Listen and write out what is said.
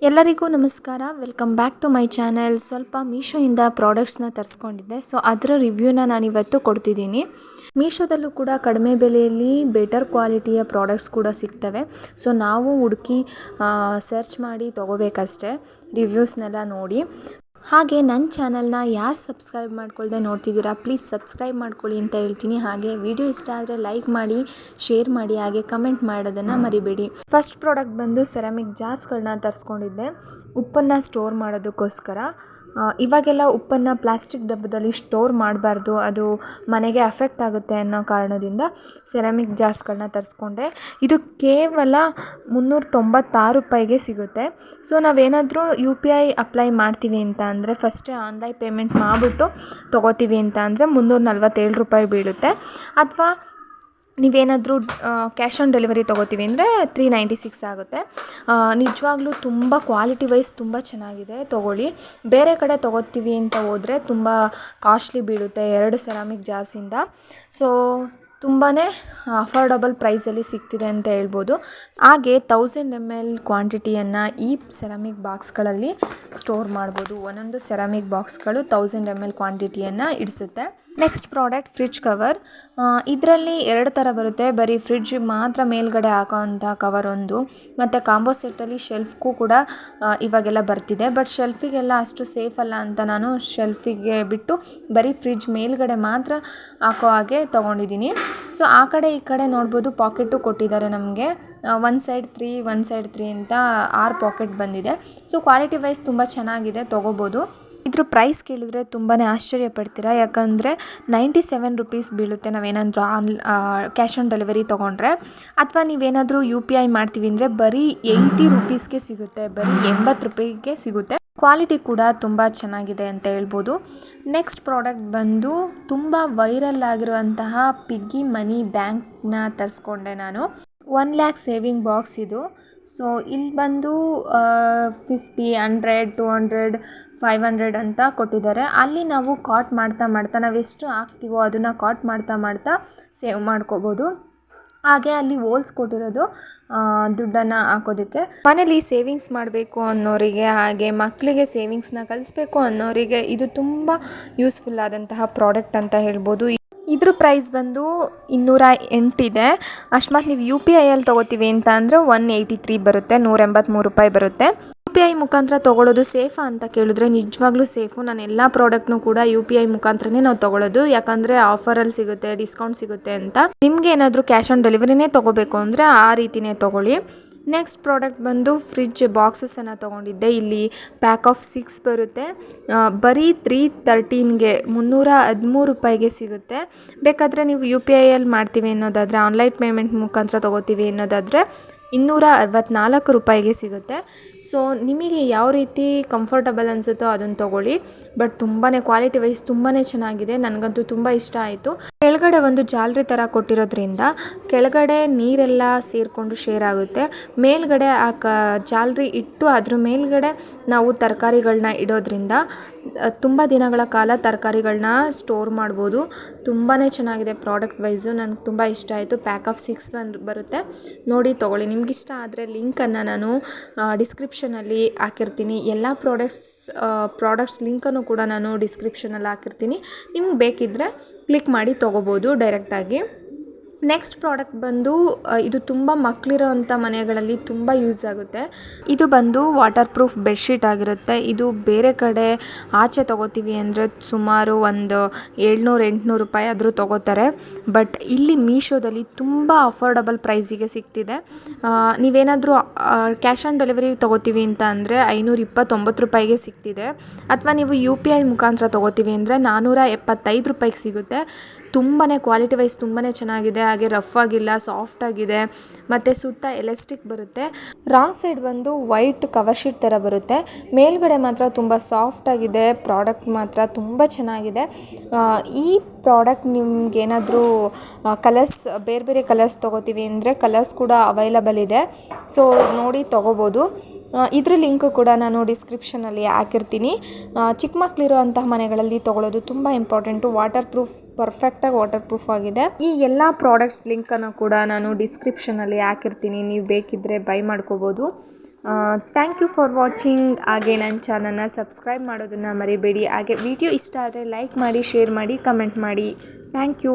ಎಲ್ಲರಿಗೂ ನಮಸ್ಕಾರ. Welcome back to my channel. ಸ್ವಲ್ಪ ಮೀಶೋಯಿಂದ ಪ್ರಾಡಕ್ಟ್ಸ್ನ ತರಿಸ್ಕೊಂಡಿದ್ದೆ. ಸೊ ಅದರ ರಿವ್ಯೂನ ನಾನಿವತ್ತು ಕೊಡ್ತಿದ್ದೀನಿ. ಮೀಶೋದಲ್ಲೂ ಕೂಡ ಕಡಿಮೆ ಬೆಲೆಯಲ್ಲಿ ಬೆಟರ್ ಕ್ವಾಲಿಟಿಯ ಪ್ರಾಡಕ್ಟ್ಸ್ ಕೂಡ ಸಿಗ್ತವೆ. ಸೊ ನಾವು ಹುಡುಕಿ ಸರ್ಚ್ ಮಾಡಿ ತೊಗೋಬೇಕಷ್ಟೆ, ರಿವ್ಯೂಸ್ನೆಲ್ಲ ನೋಡಿ. ಹಾಗೆ ನನ್ನ ಚಾನಲ್ನ ಯಾರು ಸಬ್ಸ್ಕ್ರೈಬ್ ಮಾಡ್ಕೊಳ್ದೆ ನೋಡ್ತಿದ್ದೀರಾ, ಪ್ಲೀಸ್ ಸಬ್ಸ್ಕ್ರೈಬ್ ಮಾಡ್ಕೊಳ್ಳಿ ಅಂತ ಹೇಳ್ತೀನಿ. ಹಾಗೆ ವಿಡಿಯೋ ಇಷ್ಟ ಆದರೆ ಲೈಕ್ ಮಾಡಿ, ಶೇರ್ ಮಾಡಿ, ಹಾಗೆ ಕಮೆಂಟ್ ಮಾಡೋದನ್ನು ಮರಿಬೇಡಿ. ಫಸ್ಟ್ ಪ್ರಾಡಕ್ಟ್ ಬಂದು ಸೆರಾಮಿಕ್ ಜಾರ್ಸ್ಗಳನ್ನ ತರಿಸ್ಕೊಂಡಿದ್ದೆ ಉಪ್ಪನ್ನು ಸ್ಟೋರ್ ಮಾಡೋದಕ್ಕೋಸ್ಕರ. ಇವಾಗೆಲ್ಲ ಉಪ್ಪನ್ನು ಪ್ಲಾಸ್ಟಿಕ್ ಡಬ್ಬದಲ್ಲಿ ಸ್ಟೋರ್ ಮಾಡಬಾರ್ದು, ಅದು ಮನೆಗೆ ಅಫೆಕ್ಟ್ ಆಗುತ್ತೆ ಅನ್ನೋ ಕಾರಣದಿಂದ ಸೆರಾಮಿಕ್ ಜಾರ್ಸ್ಗಳನ್ನ ತರಿಸ್ಕೊಂಡೆ. ಇದು ಕೇವಲ 396 ರೂಪಾಯಿಗೆ ಸಿಗುತ್ತೆ. ಸೊ ನಾವೇನಾದರೂ UPI ಅಪ್ಲೈ ಮಾಡ್ತೀವಿ ಅಂತ ಅಂದರೆ, ಫಸ್ಟೇ ಆನ್ಲೈನ್ ಪೇಮೆಂಟ್ ಮಾಡಿಬಿಟ್ಟು ತೊಗೋತೀವಿ ಅಂತ ಅಂದರೆ 347 ರೂಪಾಯಿ ಬೀಳುತ್ತೆ. ಅಥವಾ ನೀವೇನಾದರೂ ಕ್ಯಾಶ್ ಆನ್ ಡೆಲಿವರಿ ತೊಗೋತೀವಿ ಅಂದರೆ 396 ಆಗುತ್ತೆ. ನಿಜವಾಗ್ಲೂ ತುಂಬ ಕ್ವಾಲಿಟಿ ವೈಸ್ ತುಂಬ ಚೆನ್ನಾಗಿದೆ, ತೊಗೊಳ್ಳಿ. ಬೇರೆ ಕಡೆ ತೊಗೋತೀವಿ ಅಂತ ಹೋದರೆ ತುಂಬ ಕಾಸ್ಟ್ಲಿ ಬೀಳುತ್ತೆ 2 ಸೆರಾಮಿಕ್ ಜಾರ್ಸಿಂದ. ಸೊ ತುಂಬಾ ಅಫೋರ್ಡಬಲ್ ಪ್ರೈಸಲ್ಲಿ ಸಿಗ್ತಿದೆ ಅಂತ ಹೇಳ್ಬೋದು. ಹಾಗೆ 1000 ml ಕ್ವಾಂಟಿಟಿಯನ್ನು ಈ ಸೆರಾಮಿಕ್ ಬಾಕ್ಸ್ಗಳಲ್ಲಿ ಸ್ಟೋರ್ ಮಾಡ್ಬೋದು. ಒಂದೊಂದು ಸೆರಾಮಿಕ್ ಬಾಕ್ಸ್ಗಳು 1000 ml ಕ್ವಾಂಟಿಟಿಯನ್ನು ಇಡಿಸುತ್ತೆ. Next product fridge cover. ಇದರಲ್ಲಿ 2 ಥರ ಬರುತ್ತೆ. ಬರೀ ಫ್ರಿಡ್ಜ್ ಮಾತ್ರ ಮೇಲ್ಗಡೆ ಹಾಕೋವಂಥ ಕವರ್ ಒಂದು, ಮತ್ತು ಕಾಂಬೋ ಸೆಟ್ಟಲ್ಲಿ ಶೆಲ್ಫ್ಗೂ ಕೂಡ ಇವಾಗೆಲ್ಲ ಬರ್ತಿದೆ. ಬಟ್ ಶೆಲ್ಫಿಗೆಲ್ಲ ಅಷ್ಟು ಸೇಫ್ ಅಲ್ಲ ಅಂತ ನಾನು ಶೆಲ್ಫಿಗೆ ಬಿಟ್ಟು ಬರೀ ಫ್ರಿಡ್ಜ್ ಮೇಲ್ಗಡೆ ಮಾತ್ರ ಹಾಕೋ ಹಾಗೆ ತೊಗೊಂಡಿದ್ದೀನಿ. ಸೊ ಆ ಕಡೆ ಈ ಕಡೆ ನೋಡ್ಬೋದು, ಪಾಕೆಟು ಕೊಟ್ಟಿದ್ದಾರೆ ನಮಗೆ. ಒನ್ ಸೈಡ್ 3 ಅಂತ 6 ಪಾಕೆಟ್ ಬಂದಿದೆ. ಸೊ ಕ್ವಾಲಿಟಿ ವೈಸ್ ತುಂಬ ಚೆನ್ನಾಗಿದೆ, ತೊಗೋಬೋದು. ಇದ್ರ ಪ್ರೈಸ್ ಕೇಳಿದ್ರೆ ತುಂಬಾ ಆಶ್ಚರ್ಯ ಪಡ್ತೀರಾ, ಯಾಕಂದರೆ 97 ರೂಪೀಸ್ ಬೀಳುತ್ತೆ ನಾವೇನಾದರೂ ಕ್ಯಾಶ್ ಆನ್ ಡೆಲಿವರಿ ತೊಗೊಂಡ್ರೆ. ಅಥವಾ ನೀವೇನಾದರೂ UPI ಮಾಡ್ತೀವಿ ಅಂದರೆ ಬರೀ 80 ರೂಪೀಸ್ಗೆ ಸಿಗುತ್ತೆ, ಬರೀ 80 ರೂಪಾಯಿಗೆ ಸಿಗುತ್ತೆ. ಕ್ವಾಲಿಟಿ ಕೂಡ ತುಂಬ ಚೆನ್ನಾಗಿದೆ ಅಂತ ಹೇಳ್ಬೋದು. ನೆಕ್ಸ್ಟ್ ಪ್ರಾಡಕ್ಟ್ ಬಂದು ತುಂಬ ವೈರಲ್ ಆಗಿರುವಂತಹ ಪಿಗ್ಗಿ ಮನಿ ಬ್ಯಾಂಕ್ನ ತರಿಸ್ಕೊಂಡೆ ನಾನು. 1 lakh ಸೇವಿಂಗ್ ಬಾಕ್ಸ್ ಇದು. ಸೊ ಇಲ್ಲಿ ಬಂದು 50, 100, 200, 500 ಅಂತ ಕೊಟ್ಟಿದ್ದಾರೆ. ಅಲ್ಲಿ ನಾವು ಕಾಟ್ ಮಾಡ್ತಾ ನಾವೆಷ್ಟು ಹಾಕ್ತೀವೋ ಅದನ್ನು ಕಾಟ್ ಮಾಡ್ತಾ ಸೇವ್ ಮಾಡ್ಕೋಬೋದು. ಹಾಗೆ ಅಲ್ಲಿ ಹೋಲ್ಸ್ ಕೊಟ್ಟಿರೋದು ದುಡ್ಡನ್ನು ಹಾಕೋದಕ್ಕೆ. ಮನೇಲಿ ಸೇವಿಂಗ್ಸ್ ಮಾಡಬೇಕು ಅನ್ನೋರಿಗೆ, ಹಾಗೆ ಮಕ್ಕಳಿಗೆ ಸೇವಿಂಗ್ಸ್ನ ಕಲಿಸ್ಬೇಕು ಅನ್ನೋರಿಗೆ ಇದು ತುಂಬ ಯೂಸ್ಫುಲ್ ಆದಂತಹ ಪ್ರಾಡಕ್ಟ್ ಅಂತ ಹೇಳ್ಬೋದು. ಇದ್ರ ಪ್ರೈಸ್ ಬಂದು 208 ಇದೆ. ಅಕಸ್ಮಾತ್ ನೀವು UPIಯಲ್ಲಿ ತೊಗೋತೀವಿ ಅಂತ ಅಂದರೆ 183 ಬರುತ್ತೆ, 183 ರೂಪಾಯಿ ಬರುತ್ತೆ. UPI ಮುಖಾಂತರ ತೊಗೊಳ್ಳೋದು ಸೇಫಾ ಅಂತ ಕೇಳಿದ್ರೆ ನಿಜವಾಗ್ಲೂ ಸೇಫು. ನಾನು ಎಲ್ಲ ಪ್ರಾಡಕ್ಟ್ನೂ ಕೂಡ UPI ಮುಖಾಂತರನೇ ನಾವು ತೊಗೊಳ್ಳೋದು, ಯಾಕಂದರೆ ಆಫರಲ್ಲಿ ಸಿಗುತ್ತೆ, ಡಿಸ್ಕೌಂಟ್ ಸಿಗುತ್ತೆ ಅಂತ. ನಿಮಗೆ ಏನಾದರೂ ಕ್ಯಾಶ್ ಆನ್ ಡೆಲಿವರಿನೇ ತೊಗೋಬೇಕು ಅಂದರೆ ಆ ರೀತಿಯೇ ತೊಗೊಳ್ಳಿ. ನೆಕ್ಸ್ಟ್ ಪ್ರಾಡಕ್ಟ್ ಬಂದು ಫ್ರಿಡ್ಜ್ ಬಾಕ್ಸಸನ್ನು ತೊಗೊಂಡಿದ್ದೆ. ಇಲ್ಲಿ ಪ್ಯಾಕ್ ಆಫ್ 6 ಬರುತ್ತೆ. ಬರೀ 313ಗೆ 313 ರೂಪಾಯಿಗೆ ಸಿಗುತ್ತೆ. ಬೇಕಾದರೆ ನೀವು UPIಯಲ್ಲಿ ಮಾಡ್ತೀವಿ ಅನ್ನೋದಾದರೆ, ಆನ್ಲೈನ್ ಪೇಮೆಂಟ್ ಮುಖಾಂತರ ತೊಗೋತೀವಿ ಅನ್ನೋದಾದರೆ 264 ರೂಪಾಯಿಗೆ ಸಿಗುತ್ತೆ. ಸೊ ನಿಮಗೆ ಯಾವ ರೀತಿ ಕಂಫರ್ಟಬಲ್ ಅನಿಸುತ್ತೋ ಅದನ್ನು ತೊಗೊಳ್ಳಿ. ಬಟ್ ತುಂಬಾ ಕ್ವಾಲಿಟಿ ವೈಸ್ ತುಂಬಾ ಚೆನ್ನಾಗಿದೆ, ನನಗಂತೂ ತುಂಬ ಇಷ್ಟ ಆಯಿತು. ಕೆಳಗಡೆ ಒಂದು ಜಾಲರಿ ಥರ ಕೊಟ್ಟಿರೋದ್ರಿಂದ ಕೆಳಗಡೆ ನೀರೆಲ್ಲ ಸೇರಿಕೊಂಡು ಶೇರ್ ಆಗುತ್ತೆ. ಮೇಲ್ಗಡೆ ಜಾಲರಿ ಇಟ್ಟು ಅದ್ರ ಮೇಲ್ಗಡೆ ನಾವು ತರಕಾರಿಗಳನ್ನ ಇಡೋದ್ರಿಂದ ತುಂಬ ದಿನಗಳ ಕಾಲ ತರಕಾರಿಗಳನ್ನ ಸ್ಟೋರ್ ಮಾಡ್ಬೋದು. ತುಂಬಾ ಚೆನ್ನಾಗಿದೆ ಪ್ರಾಡಕ್ಟ್ ವೈಸು, ನನಗೆ ತುಂಬ ಇಷ್ಟ ಆಯಿತು. ಪ್ಯಾಕ್ ಆಫ್ 6 ಬರುತ್ತೆ, ನೋಡಿ ತೊಗೊಳ್ಳಿ. ನಿಮಗಿಷ್ಟ ಆದರೆ ಲಿಂಕನ್ನು ನಾನು ಡಿಸ್ಕ್ರಿಪ್ಷನಲ್ಲಿ ಹಾಕಿರ್ತೀನಿ. ಎಲ್ಲ ಪ್ರಾಡಕ್ಟ್ಸ್ ಲಿಂಕನ್ನು ಕೂಡ ನಾನು ಡಿಸ್ಕ್ರಿಪ್ಷನಲ್ಲಿ ಹಾಕಿರ್ತೀನಿ. ನಿಮ್ಗೆ ಬೇಕಿದ್ದರೆ ಕ್ಲಿಕ್ ಮಾಡಿ ತೊಗೋಬೋದು ಡೈರೆಕ್ಟಾಗಿ. ನೆಕ್ಸ್ಟ್ ಪ್ರಾಡಕ್ಟ್ ಬಂದು ಇದು ತುಂಬ ಮಕ್ಕಳಿರೋ ಅಂಥ ಮನೆಗಳಲ್ಲಿ ತುಂಬ ಯೂಸ್ ಆಗುತ್ತೆ. ಇದು ಬಂದು ವಾಟರ್ ಪ್ರೂಫ್ ಬೆಡ್ಶೀಟ್ ಆಗಿರುತ್ತೆ. ಇದು ಬೇರೆ ಕಡೆ ಆಚೆ ತೊಗೋತೀವಿ ಅಂದರೆ ಸುಮಾರು ಒಂದು 700-800 ರೂಪಾಯಿ ಆದರೂ ತೊಗೋತಾರೆ. ಬಟ್ ಇಲ್ಲಿ ಮೀಶೋದಲ್ಲಿ ತುಂಬ ಅಫೋರ್ಡಬಲ್ ಪ್ರೈಸಿಗೆ ಸಿಗ್ತಿದೆ. ನೀವೇನಾದರೂ ಕ್ಯಾಶ್ ಆನ್ ಡೆಲಿವರಿ ತೊಗೋತೀವಿ ಅಂತ ಅಂದರೆ 529 ರೂಪಾಯಿಗೆ ಸಿಗ್ತಿದೆ. ಅಥವಾ ನೀವು UPI ಮುಖಾಂತರ ತೊಗೋತೀವಿ ಅಂದರೆ 475 ರೂಪಾಯಿಗೆ ಸಿಗುತ್ತೆ. ತುಂಬಾ ಕ್ವಾಲಿಟಿ ವೈಸ್ ತುಂಬಾ ಚೆನ್ನಾಗಿದೆ. ಹಾಗೆ ರಫ್ ಆಗಿಲ್ಲ, ಸಾಫ್ಟ್ ಆಗಿದೆ, ಮತ್ತು ಸುತ್ತ ಎಲಾಸ್ಟಿಕ್ ಬರುತ್ತೆ. ರಾಂಗ್ ಸೈಡ್ ಬಂದು ವೈಟ್ ಕವರ್ ಶೀಟ್ ಥರ ಬರುತ್ತೆ. ಮೇಲ್ಗಡೆ ಮಾತ್ರ ತುಂಬ ಸಾಫ್ಟ್ ಆಗಿದೆ. ಪ್ರಾಡಕ್ಟ್ ಮಾತ್ರ ತುಂಬ ಚೆನ್ನಾಗಿದೆ. ಈ ಪ್ರಾಡಕ್ಟ್ ನಿಮ್ಗೇನಾದರೂ ಕಲರ್ಸ್ ಬೇರೆ ಕಲರ್ಸ್ ತೊಗೋತೀವಿ ಅಂದರೆ ಕಲರ್ಸ್ ಕೂಡ ಅವೈಲಬಲ್ ಇದೆ. ಸೊ ನೋಡಿ ತೊಗೋಬೋದು. ಇದ್ರ ಲಿಂಕು ಕೂಡ ನಾನು ಡಿಸ್ಕ್ರಿಪ್ಷನಲ್ಲಿ ಹಾಕಿರ್ತೀನಿ. ಚಿಕ್ಕ ಮಕ್ಕಳಿರೋ ಅಂತಹ ಮನೆಗಳಲ್ಲಿ ತೊಗೊಳ್ಳೋದು ತುಂಬ ಇಂಪಾರ್ಟೆಂಟು. ವಾಟರ್ ಪ್ರೂಫ್, ಪರ್ಫೆಕ್ಟಾಗಿ ವಾಟರ್ ಪ್ರೂಫ್ ಆಗಿದೆ. ಈ ಎಲ್ಲ ಪ್ರಾಡಕ್ಟ್ಸ್ ಲಿಂಕನ್ನು ಕೂಡ ನಾನು ಡಿಸ್ಕ್ರಿಪ್ಷನಲ್ಲಿ ಹಾಕಿರ್ತೀನಿ, ನೀವು ಬೇಕಿದ್ದರೆ ಬೈ ಮಾಡ್ಕೋಬೋದು. Thank you for watching. ಹಾಗೆ ನನ್ನ ಚಾನಲ್ನ ಸಬ್ಸ್ಕ್ರೈಬ್ ಮಾಡೋದನ್ನು ಮರಿಬೇಡಿ. ಹಾಗೆ ವಿಡಿಯೋ ಇಷ್ಟ ಆದರೆ ಲೈಕ್ ಮಾಡಿ, ಶೇರ್ ಮಾಡಿ, ಕಮೆಂಟ್ ಮಾಡಿ. Thank you.